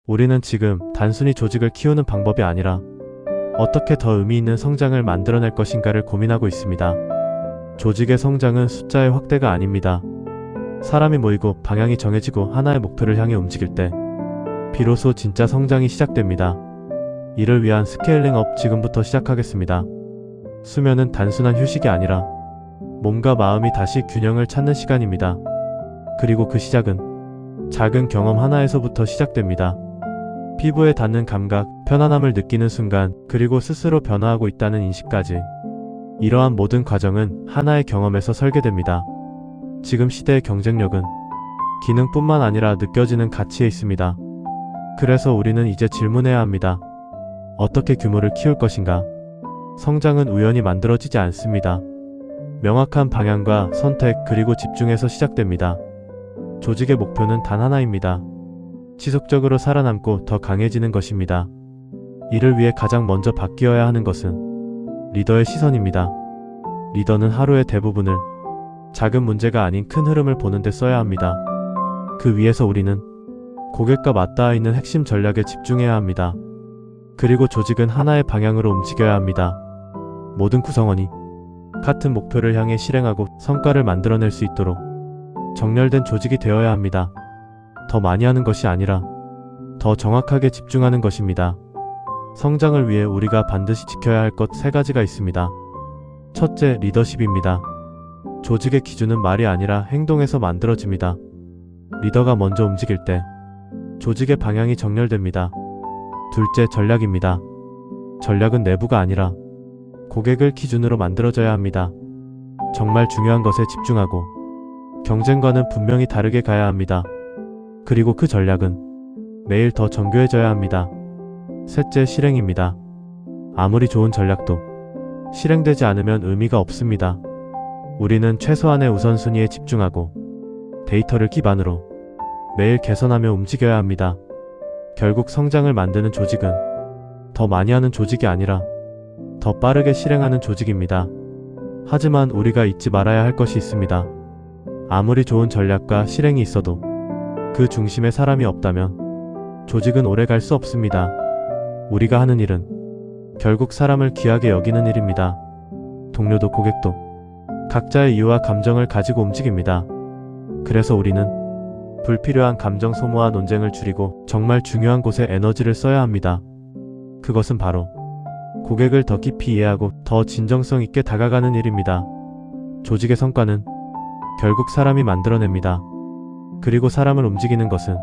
우리는 지금 단순히 조직을 키우는 방법이 아니라 어떻게 더 의미 있는 성장을 만들어낼 것인가를 고민하고 있습니다. 조직의 성장은 숫자의 확대가 아닙니다. 사람이 모이고 방향이 정해지고 하나의 목표를 향해 움직일 때 비로소 진짜 성장이 시작됩니다. 이를 위한 스케일링업 지금부터 시작하겠습니다. 수면은 단순한 휴식이 아니라 몸과 마음이 다시 균형을 찾는 시간입니다. 그리고 그 시작은 작은 경험 하나에서부터 시작됩니다. 피부에 닿는 감각, 편안함을 느끼는 순간, 그리고 스스로 변화하고 있다는 인식까지. 이러한 모든 과정은 하나의 경험에서 설계됩니다. 지금 시대의 경쟁력은 기능뿐만 아니라 느껴지는 가치에 있습니다. 그래서 우리는 이제 질문해야 합니다. 어떻게 규모를 키울 것인가? 성장은 우연히 만들어지지 않습니다. 명확한 방향과 선택 그리고 집중에서 시작됩니다. 조직의 목표는 단 하나입니다. 지속적으로 살아남고 더 강해지는 것입니다. 이를 위해 가장 먼저 바뀌어야 하는 것은 리더의 시선입니다. 리더는 하루의 대부분을 작은 문제가 아닌 큰 흐름을 보는 데 써야 합니다. 그 위에서 우리는 고객과 맞닿아 있는 핵심 전략에 집중해야 합니다. 그리고 조직은 하나의 방향으로 움직여야 합니다. 모든 구성원이 같은 목표를 향해 실행하고 성과를 만들어낼 수 있도록 정렬된 조직이 되어야 합니다. 더 많이 하는 것이 아니라 더 정확하게 집중하는 것입니다. 성장을 위해 우리가 반드시 지켜야 할 것 3가지가 있습니다. 첫째, 리더십입니다. 조직의 기준은 말이 아니라 행동에서 만들어집니다. 리더가 먼저 움직일 때 조직의 방향이 정렬됩니다. 둘째, 전략입니다. 전략은 내부가 아니라 고객을 기준으로 만들어져야 합니다. 정말 중요한 것에 집중하고 경쟁과는 분명히 다르게 가야 합니다. 그리고 그 전략은 매일 더 정교해져야 합니다. 셋째, 실행입니다. 아무리 좋은 전략도 실행되지 않으면 의미가 없습니다. 우리는 최소한의 우선순위에 집중하고 데이터를 기반으로 매일 개선하며 움직여야 합니다. 결국 성장을 만드는 조직은 더 많이 하는 조직이 아니라 더 빠르게 실행하는 조직입니다. 하지만 우리가 잊지 말아야 할 것이 있습니다. 아무리 좋은 전략과 실행이 있어도 그 중심에 사람이 없다면 조직은 오래 갈 수 없습니다. 우리가 하는 일은 결국 사람을 귀하게 여기는 일입니다. 동료도 고객도 각자의 이유와 감정을 가지고 움직입니다. 그래서 우리는 불필요한 감정 소모와 논쟁을 줄이고 정말 중요한 곳에 에너지를 써야 합니다. 그것은 바로 고객을 더 깊이 이해하고 더 진정성 있게 다가가는 일입니다. 조직의 성과는 결국 사람이 만들어냅니다. 그리고 사람을 움직이는 것은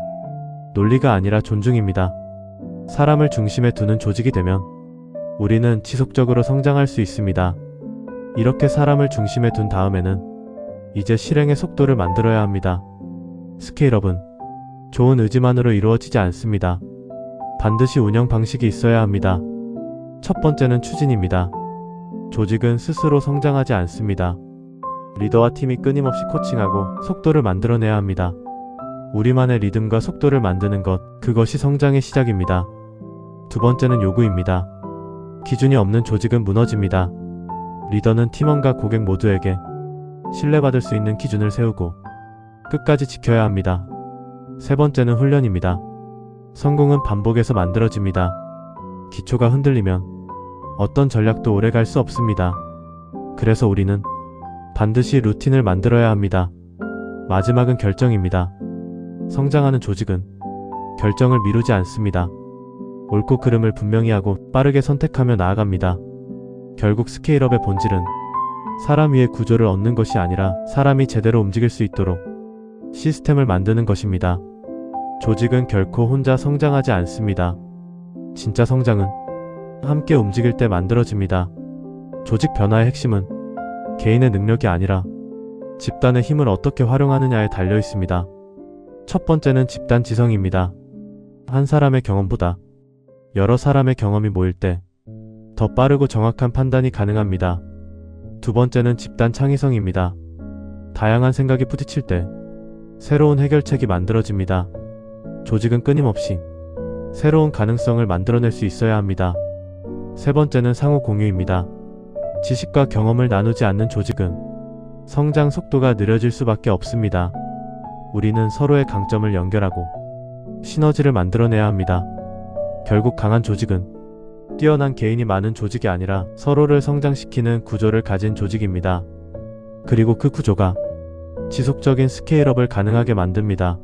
논리가 아니라 존중입니다. 사람을 중심에 두는 조직이 되면 우리는 지속적으로 성장할 수 있습니다. 이렇게 사람을 중심에 둔 다음에는 이제 실행의 속도를 만들어야 합니다. 스케일업은 좋은 의지만으로 이루어지지 않습니다. 반드시 운영 방식이 있어야 합니다. 첫 번째는 추진입니다. 조직은 스스로 성장하지 않습니다. 리더와 팀이 끊임없이 코칭하고 속도를 만들어내야 합니다. 우리만의 리듬과 속도를 만드는 것, 그것이 성장의 시작입니다. 두 번째는 요구입니다. 기준이 없는 조직은 무너집니다. 리더는 팀원과 고객 모두에게 신뢰받을 수 있는 기준을 세우고 끝까지 지켜야 합니다. 세 번째는 훈련입니다. 성공은 반복에서 만들어집니다. 기초가 흔들리면 어떤 전략도 오래 갈 수 없습니다. 그래서 우리는 반드시 루틴을 만들어야 합니다. 마지막은 결정입니다. 성장하는 조직은 결정을 미루지 않습니다. 옳고 그름을 분명히 하고 빠르게 선택하며 나아갑니다. 결국 스케일업의 본질은 사람 위의 구조를 얻는 것이 아니라 사람이 제대로 움직일 수 있도록 시스템을 만드는 것입니다. 조직은 결코 혼자 성장하지 않습니다. 진짜 성장은 함께 움직일 때 만들어집니다. 조직 변화의 핵심은 개인의 능력이 아니라 집단의 힘을 어떻게 활용하느냐에 달려 있습니다. 첫 번째는 집단 지성입니다. 한 사람의 경험보다 여러 사람의 경험이 모일 때 더 빠르고 정확한 판단이 가능합니다. 두 번째는 집단 창의성입니다. 다양한 생각이 부딪힐 때 새로운 해결책이 만들어집니다. 조직은 끊임없이 새로운 가능성을 만들어낼 수 있어야 합니다. 세 번째는 상호 공유입니다. 지식과 경험을 나누지 않는 조직은 성장 속도가 느려질 수밖에 없습니다. 우리는 서로의 강점을 연결하고 시너지를 만들어내야 합니다. 결국 강한 조직은 뛰어난 개인이 많은 조직이 아니라 서로를 성장시키는 구조를 가진 조직입니다. 그리고 그 구조가 지속적인 스케일업을 가능하게 만듭니다.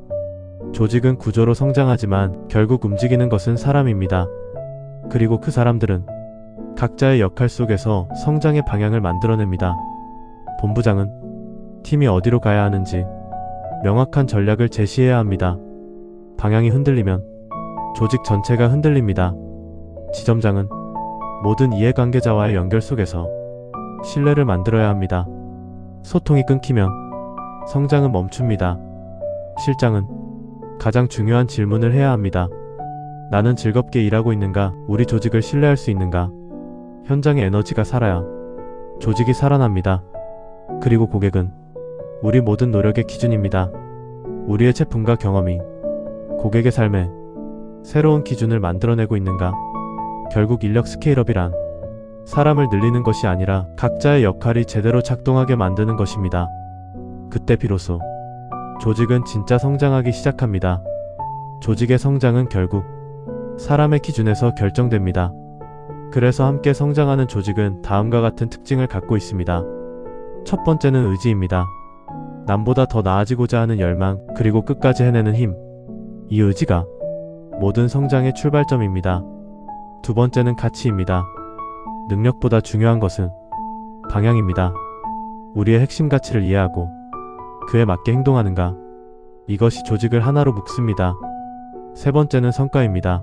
조직은 구조로 성장하지만 결국 움직이는 것은 사람입니다. 그리고 그 사람들은 각자의 역할 속에서 성장의 방향을 만들어냅니다. 본부장은 팀이 어디로 가야 하는지 명확한 전략을 제시해야 합니다. 방향이 흔들리면 조직 전체가 흔들립니다. 지점장은 모든 이해관계자와의 연결 속에서 신뢰를 만들어야 합니다. 소통이 끊기면 성장은 멈춥니다. 실장은 가장 중요한 질문을 해야 합니다. 나는 즐겁게 일하고 있는가? 우리 조직을 신뢰할 수 있는가? 현장의 에너지가 살아야 조직이 살아납니다. 그리고 고객은 우리 모든 노력의 기준입니다. 우리의 제품과 경험이 고객의 삶에 새로운 기준을 만들어내고 있는가? 결국 인력 스케일업이란 사람을 늘리는 것이 아니라 각자의 역할이 제대로 작동하게 만드는 것입니다. 그때 비로소 조직은 진짜 성장하기 시작합니다. 조직의 성장은 결국 사람의 기준에서 결정됩니다. 그래서 함께 성장하는 조직은 다음과 같은 특징을 갖고 있습니다. 첫 번째는 의지입니다. 남보다 더 나아지고자 하는 열망, 그리고 끝까지 해내는 힘. 이 의지가 모든 성장의 출발점입니다. 두 번째는 가치입니다. 능력보다 중요한 것은 방향입니다. 우리의 핵심 가치를 이해하고 그에 맞게 행동하는가? 이것이 조직을 하나로 묶습니다. 세 번째는 성과입니다.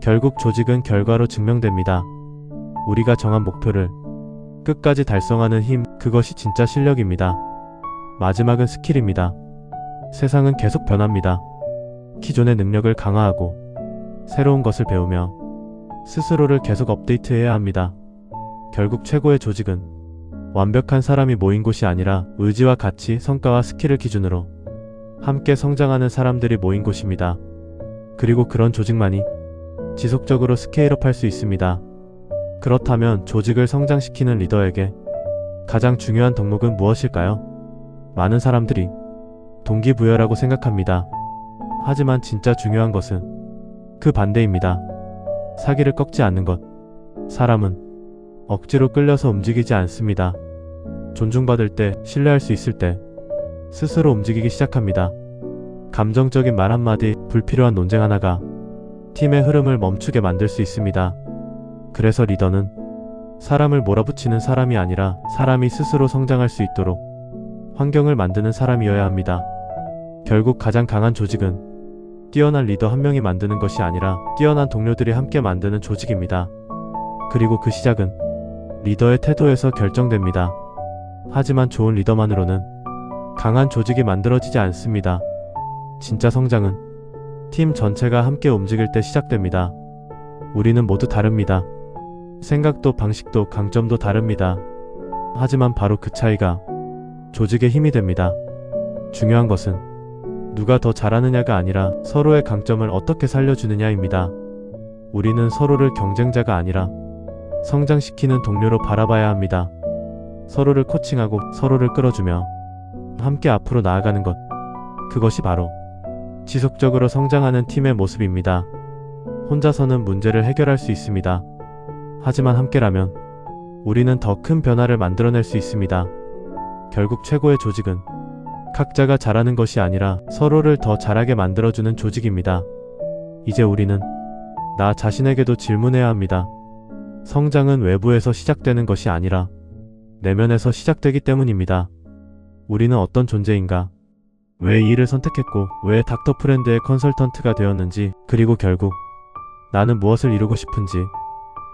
결국 조직은 결과로 증명됩니다. 우리가 정한 목표를 끝까지 달성하는 힘, 그것이 진짜 실력입니다. 마지막은 스킬입니다. 세상은 계속 변합니다. 기존의 능력을 강화하고 새로운 것을 배우며 스스로를 계속 업데이트해야 합니다. 결국 최고의 조직은 완벽한 사람이 모인 곳이 아니라 의지와 가치, 성과와 스킬을 기준으로 함께 성장하는 사람들이 모인 곳입니다. 그리고 그런 조직만이 지속적으로 스케일업 할 수 있습니다. 그렇다면 조직을 성장시키는 리더에게 가장 중요한 덕목은 무엇일까요? 많은 사람들이 동기부여라고 생각합니다. 하지만 진짜 중요한 것은 그 반대입니다. 사기를 꺾지 않는 것. 사람은 억지로 끌려서 움직이지 않습니다. 존중받을 때, 신뢰할 수 있을 때 스스로 움직이기 시작합니다. 감정적인 말 한마디, 불필요한 논쟁 하나가 팀의 흐름을 멈추게 만들 수 있습니다. 그래서 리더는 사람을 몰아붙이는 사람이 아니라 사람이 스스로 성장할 수 있도록 환경을 만드는 사람이어야 합니다. 결국 가장 강한 조직은 뛰어난 리더 한 명이 만드는 것이 아니라 뛰어난 동료들이 함께 만드는 조직입니다. 그리고 그 시작은 리더의 태도에서 결정됩니다. 하지만 좋은 리더만으로는 강한 조직이 만들어지지 않습니다. 진짜 성장은 팀 전체가 함께 움직일 때 시작됩니다. 우리는 모두 다릅니다. 생각도 방식도 강점도 다릅니다. 하지만 바로 그 차이가 조직의 힘이 됩니다. 중요한 것은 누가 더 잘하느냐가 아니라 서로의 강점을 어떻게 살려주느냐입니다. 우리는 서로를 경쟁자가 아니라 성장시키는 동료로 바라봐야 합니다. 서로를 코칭하고 서로를 끌어주며 함께 앞으로 나아가는 것. 그것이 바로 지속적으로 성장하는 팀의 모습입니다. 혼자서는 문제를 해결할 수 있습니다. 하지만 함께라면 우리는 더 큰 변화를 만들어낼 수 있습니다. 결국 최고의 조직은 각자가 잘하는 것이 아니라 서로를 더 잘하게 만들어주는 조직입니다. 이제 우리는 나 자신에게도 질문해야 합니다. 성장은 외부에서 시작되는 것이 아니라 내면에서 시작되기 때문입니다. 우리는 어떤 존재인가? 왜 이 일을 선택했고 왜 닥터 프렌드의 컨설턴트가 되었는지, 그리고 결국 나는 무엇을 이루고 싶은지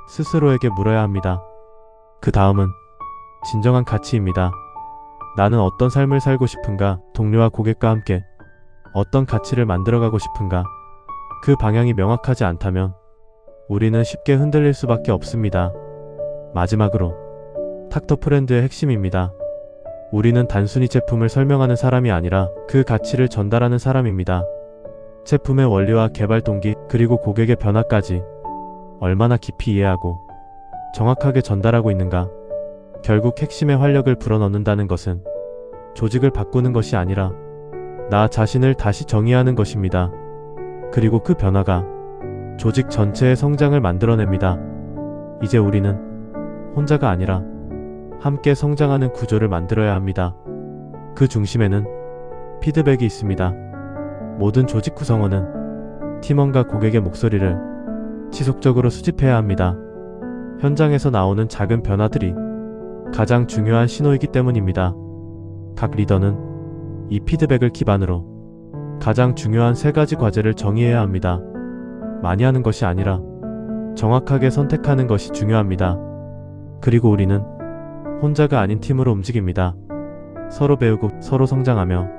스스로에게 물어야 합니다. 그 다음은 진정한 가치입니다. 나는 어떤 삶을 살고 싶은가? 동료와 고객과 함께 어떤 가치를 만들어가고 싶은가? 그 방향이 명확하지 않다면 우리는 쉽게 흔들릴 수밖에 없습니다. 마지막으로 닥터 프렌드의 핵심입니다. 우리는 단순히 제품을 설명하는 사람이 아니라 그 가치를 전달하는 사람입니다. 제품의 원리와 개발 동기, 그리고 고객의 변화까지 얼마나 깊이 이해하고 정확하게 전달하고 있는가? 결국 핵심의 활력을 불어넣는다는 것은 조직을 바꾸는 것이 아니라 나 자신을 다시 정의하는 것입니다. 그리고 그 변화가 조직 전체의 성장을 만들어냅니다. 이제 우리는 혼자가 아니라 함께 성장하는 구조를 만들어야 합니다. 그 중심에는 피드백이 있습니다. 모든 조직 구성원은 팀원과 고객의 목소리를 지속적으로 수집해야 합니다. 현장에서 나오는 작은 변화들이 가장 중요한 신호이기 때문입니다. 각 리더는 이 피드백을 기반으로 가장 중요한 3가지 과제를 정의해야 합니다. 많이 하는 것이 아니라 정확하게 선택하는 것이 중요합니다. 그리고 우리는 혼자가 아닌 팀으로 움직입니다. 서로 배우고 서로 성장하며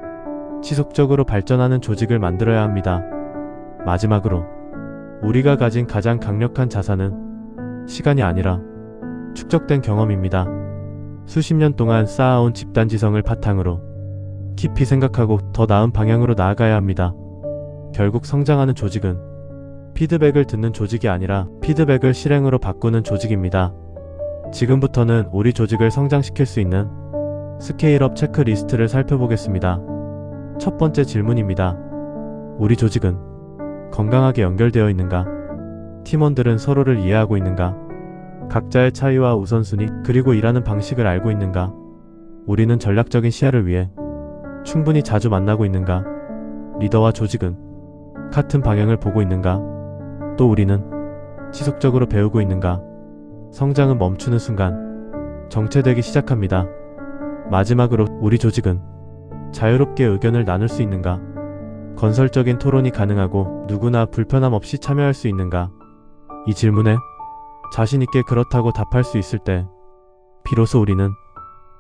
지속적으로 발전하는 조직을 만들어야 합니다. 마지막으로 우리가 가진 가장 강력한 자산은 시간이 아니라 축적된 경험입니다. 수십 년 동안 쌓아온 집단지성을 바탕으로 깊이 생각하고 더 나은 방향으로 나아가야 합니다. 결국 성장하는 조직은 피드백을 듣는 조직이 아니라 피드백을 실행으로 바꾸는 조직입니다. 지금부터는 우리 조직을 성장시킬 수 있는 스케일업 체크리스트를 살펴보겠습니다. 첫 번째 질문입니다. 우리 조직은 건강하게 연결되어 있는가? 팀원들은 서로를 이해하고 있는가? 각자의 차이와 우선순위 그리고 일하는 방식을 알고 있는가? 우리는 전략적인 시야를 위해 충분히 자주 만나고 있는가? 리더와 조직은 같은 방향을 보고 있는가? 또 우리는 지속적으로 배우고 있는가? 성장은 멈추는 순간 정체되기 시작합니다. 마지막으로 우리 조직은 자유롭게 의견을 나눌 수 있는가? 건설적인 토론이 가능하고 누구나 불편함 없이 참여할 수 있는가? 이 질문에 자신 있게 그렇다고 답할 수 있을 때 비로소 우리는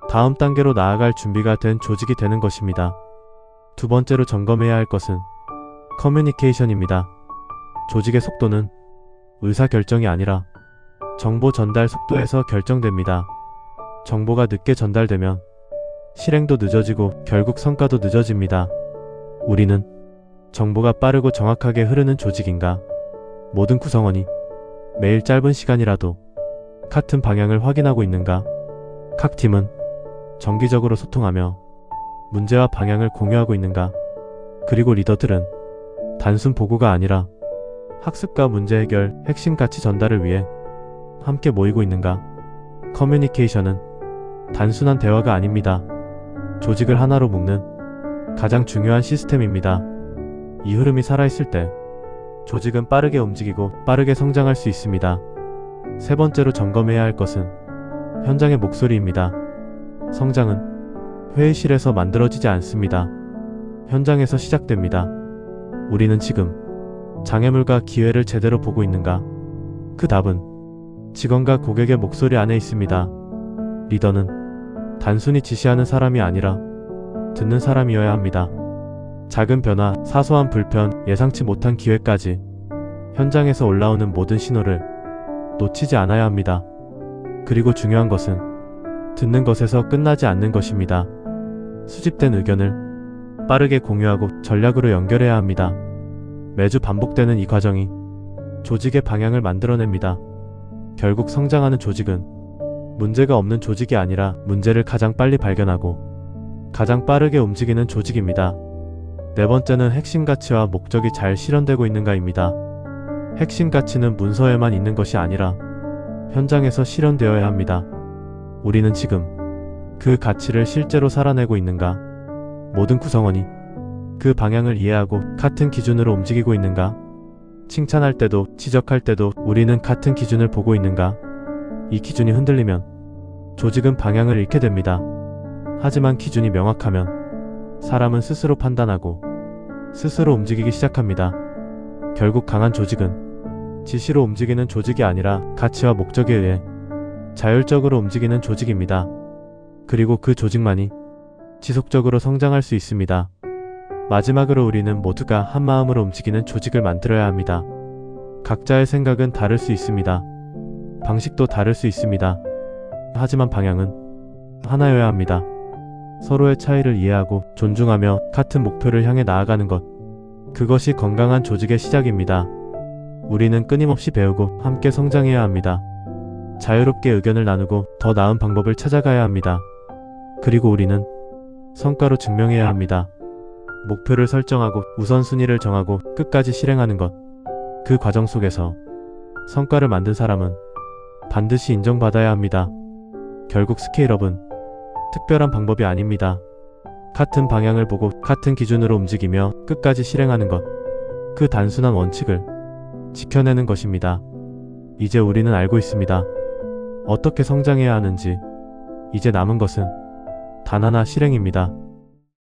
다음 단계로 나아갈 준비가 된 조직이 되는 것입니다. 두 번째로 점검해야 할 것은 커뮤니케이션입니다. 조직의 속도는 의사결정이 아니라 정보 전달 속도에서 결정됩니다. 정보가 늦게 전달되면 실행도 늦어지고 결국 성과도 늦어집니다. 우리는 정보가 빠르고 정확하게 흐르는 조직인가? 모든 구성원이 매일 짧은 시간이라도 같은 방향을 확인하고 있는가? 각 팀은 정기적으로 소통하며 문제와 방향을 공유하고 있는가? 그리고 리더들은 단순 보고가 아니라 학습과 문제 해결, 핵심 가치 전달을 위해 함께 모이고 있는가? 커뮤니케이션은 단순한 대화가 아닙니다. 조직을 하나로 묶는 가장 중요한 시스템입니다. 이 흐름이 살아있을 때 조직은 빠르게 움직이고 빠르게 성장할 수 있습니다. 세 번째로 점검해야 할 것은 현장의 목소리입니다. 성장은 회의실에서 만들어지지 않습니다. 현장에서 시작됩니다. 우리는 지금 장애물과 기회를 제대로 보고 있는가? 그 답은 직원과 고객의 목소리 안에 있습니다. 리더는 단순히 지시하는 사람이 아니라 듣는 사람이어야 합니다. 작은 변화, 사소한 불편, 예상치 못한 기회까지 현장에서 올라오는 모든 신호를 놓치지 않아야 합니다. 그리고 중요한 것은 듣는 것에서 끝나지 않는 것입니다. 수집된 의견을 빠르게 공유하고 전략으로 연결해야 합니다. 매주 반복되는 이 과정이 조직의 방향을 만들어냅니다. 결국 성장하는 조직은 문제가 없는 조직이 아니라 문제를 가장 빨리 발견하고 가장 빠르게 움직이는 조직입니다. 네 번째는 핵심 가치와 목적이 잘 실현되고 있는가입니다. 핵심 가치는 문서에만 있는 것이 아니라 현장에서 실현되어야 합니다. 우리는 지금 그 가치를 실제로 살아내고 있는가? 모든 구성원이 그 방향을 이해하고 같은 기준으로 움직이고 있는가? 칭찬할 때도 지적할 때도 우리는 같은 기준을 보고 있는가? 이 기준이 흔들리면 조직은 방향을 잃게 됩니다. 하지만 기준이 명확하면 사람은 스스로 판단하고 스스로 움직이기 시작합니다. 결국 강한 조직은 지시로 움직이는 조직이 아니라 가치와 목적에 의해 자율적으로 움직이는 조직입니다. 그리고 그 조직만이 지속적으로 성장할 수 있습니다. 마지막으로 우리는 모두가 한 마음으로 움직이는 조직을 만들어야 합니다. 각자의 생각은 다를 수 있습니다. 방식도 다를 수 있습니다. 하지만 방향은 하나여야 합니다. 서로의 차이를 이해하고 존중하며 같은 목표를 향해 나아가는 것. 그것이 건강한 조직의 시작입니다. 우리는 끊임없이 배우고 함께 성장해야 합니다. 자유롭게 의견을 나누고 더 나은 방법을 찾아가야 합니다. 그리고 우리는 성과로 증명해야 합니다. 목표를 설정하고 우선순위를 정하고 끝까지 실행하는 것. 그 과정 속에서 성과를 만든 사람은 반드시 인정받아야 합니다. 결국 스케일업은 특별한 방법이 아닙니다. 같은 방향을 보고 같은 기준으로 움직이며 끝까지 실행하는 것. 그 단순한 원칙을 지켜내는 것입니다. 이제 우리는 알고 있습니다. 어떻게 성장해야 하는지. 이제 남은 것은 단 하나, 실행입니다.